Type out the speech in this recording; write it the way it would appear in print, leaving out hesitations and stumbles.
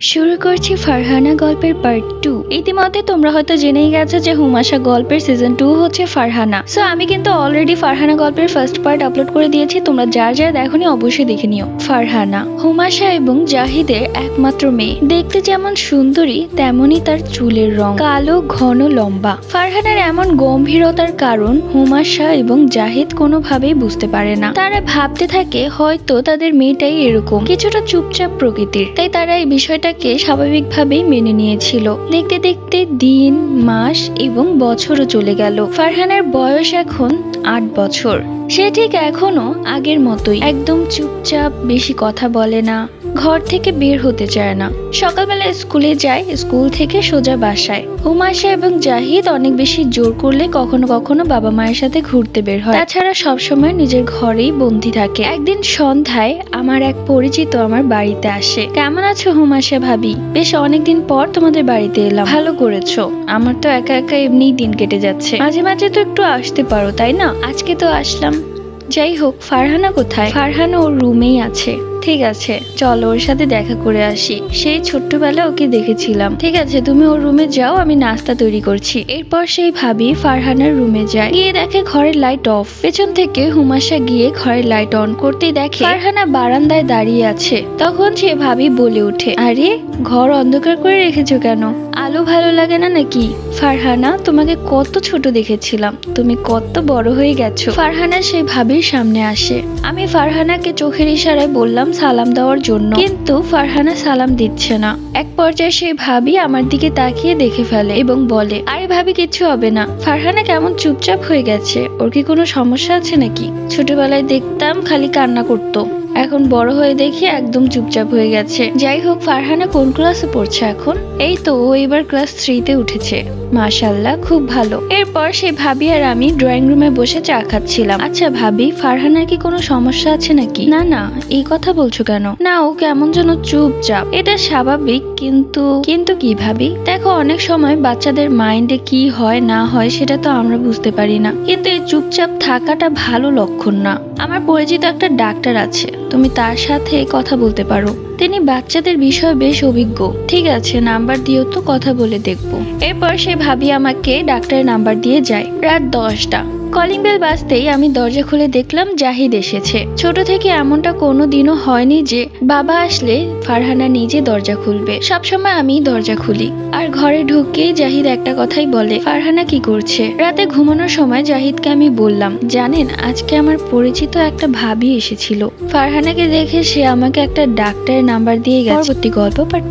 শুরু করছি ফারহানা গল্পের পার্ট 2। ইতিমধ্যে তোমরা হয়তো জেনেই গেছো যে হুমাশা গল্পের সিজন 2 হচ্ছে ফারহানা। সো আমি কিন্তু অলরেডি ফারহানা গল্পের ফার্স্ট পার্ট আপলোড করে দিয়েছি, তোমরা যার যার দেখোনি অবশ্যই দেখে নিও। ফারহানা হুমাশা এবং জাহিদের একমাত্র মেয়ে, দেখতে যেমন সুন্দরী তেমনই তার চুলের রং কালো ঘন লম্বা। ফারহানার এমন গম্ভীরতার কারণ হুমাশা এবং জাহিদ কোনোভাবেই বুঝতে পারে না। তারা ভাবতে থাকে হয়তো তাদের মেয়েটাই এরকম কিছুটা চুপচাপ প্রকৃতির, তাই তারা এই বিষয়টাকে স্বাভাবিকভাবেই মেনে নিয়েছিল। দেখতে দেখতে দিন মাস এবং বছরও চলে গেল। ফারহানার বয়স এখন 8 বছর। সে ঠিক এখনো আগের মতোই একদম চুপচাপ, বেশি কথা বলে না, ঘর থেকে বের হতে চায় না। সকালবেলা স্কুলে যায়, স্কুল থেকে সোজা বাসায়। হুমাশা এবং জাহিদ অনেক বেশি জোর করলে কখনো কখনো বাবা মায়ের সাথে ঘুরতে বের হয়, তাছাড়া সবসময় নিজের ঘরেই বন্দি থাকে। একদিন সন্ধ্যায় আমার এক পরিচিত আমার বাড়িতে আসে। কেমন আছো হুমাশা ভাবি? বেশ অনেকদিন পর তোমাদের বাড়িতে এলাম। ভালো করেছো, আমার তো একা একা এমনিই দিন কেটে যাচ্ছে, মাঝে মাঝে তো একটু আসতে পারো তাই না? আজকে তো আসলাম। যাই হোক, ফারহানা কোথায়? ফারহানা ওর রুমেই আছে। ঠিক আছে, চলো ওর সাথে দেখা করে আসি, সেই ছোট্টবেলায় ওকে দেখেছিলাম। ঠিক আছে, তুমি ওর রুমে যাও, আমি নাস্তা তৈরি করছি। এরপর সেই ভাবি ফারহানার রুমে যায়, গিয়ে দেখে ঘরের লাইট অফ। পেছন থেকে হুমাশা গিয়ে ঘরের লাইট অন করতেই দেখে ফারহানা বারান্দায় দাঁড়িয়ে আছে। তখন সে ভাবি বলে ওঠে, আরে ঘর অন্ধকার করে রেখেছো কেন? আলো ভালো লাগে না নাকি? ফারহানা, তোমাকে কত ছোট দেখেছিলাম, তুমি কত বড় হয়ে গেছো। ফারহানা সেই ভাবির সামনে আসে। আমি ফারহানাকে চোখের ইশারায় বললাম সালাম দেওয়ার জন্য, কিন্তু ফারহানা সালাম দিচ্ছে না। এক পর্যায়ে সেই ভাবি আমার দিকে তাকিয়ে দেখে ফেলে এবং বলে, আরে ভাবি কিচ্ছু হবে না। ফারহানা কেমন চুপচাপ হয়ে গেছে, ওর কি কোনো সমস্যা আছে নাকি? ছোটবেলায় দেখতাম খালি কান্না করতো, এখন বড় হয়ে দেখি একদম চুপচাপ হয়ে গেছে। যাই হোক, ফারহানা কোন ক্লাসে পড়ছে এখন? এই তো ও এবার ক্লাস 3-তে উঠেছে। মাশাআল্লাহ, খুব ভালো। এরপর সেই ভাবি আর আমি ড্রয়িং রুমে বসে চা খাচ্ছিলাম। আচ্ছা ভাবি, ফারহানার কি কোনো সমস্যা আছে নাকি? না না, এই কথা বলছো কেন? না, ও কেমন যেন চুপচাপ। এটা স্বাভাবিক, কিন্তু কিন্তু কি ভাবি? দেখো, অনেক সময় বাচ্চাদের মাইন্ডে কি হয় না হয় সেটা তো আমরা বুঝতে পারি না, কিন্তু এই চুপচাপ থাকাটা ভালো লক্ষণ না। আমার পরিচিত একটা ডাক্তার আছে, তুমি তার সাথে কথা বলতে পারো, তিনি বাচ্চাদের বিষয়ে বেশ অভিজ্ঞ। ঠিক আছে, নাম্বার দিও তো, কথা বলে দেখবো। এরপর সে ভাবি আমাকে ডাক্তারের নাম্বার দিয়ে যায়। রাত 10টা। কলিং বেল বাজতেই আমি দরজা খুলে দেখলাম জাহিদ এসেছে। ছোট থেকে এমনটা কোনো দিনও হয়নি যে বাবা আসলে ফারহানা নিজে দরজা খুলবে, সবসময় আমি দরজা খুলি। আর ঘরে ঢুকেই জাহিদ একটা কথাই বলে, ফারহানা কি করছে? রাতে ঘুমানোর সময় জাহিদকে আমি বললাম, জানেন আজকে আমার পরিচিত একটা ভাবি এসেছিল। ফারহানাকে দেখে সে আমাকে একটা ডাক্তারের নাম্বার দিয়ে গেছে। পরবর্তী গল্প পাঠ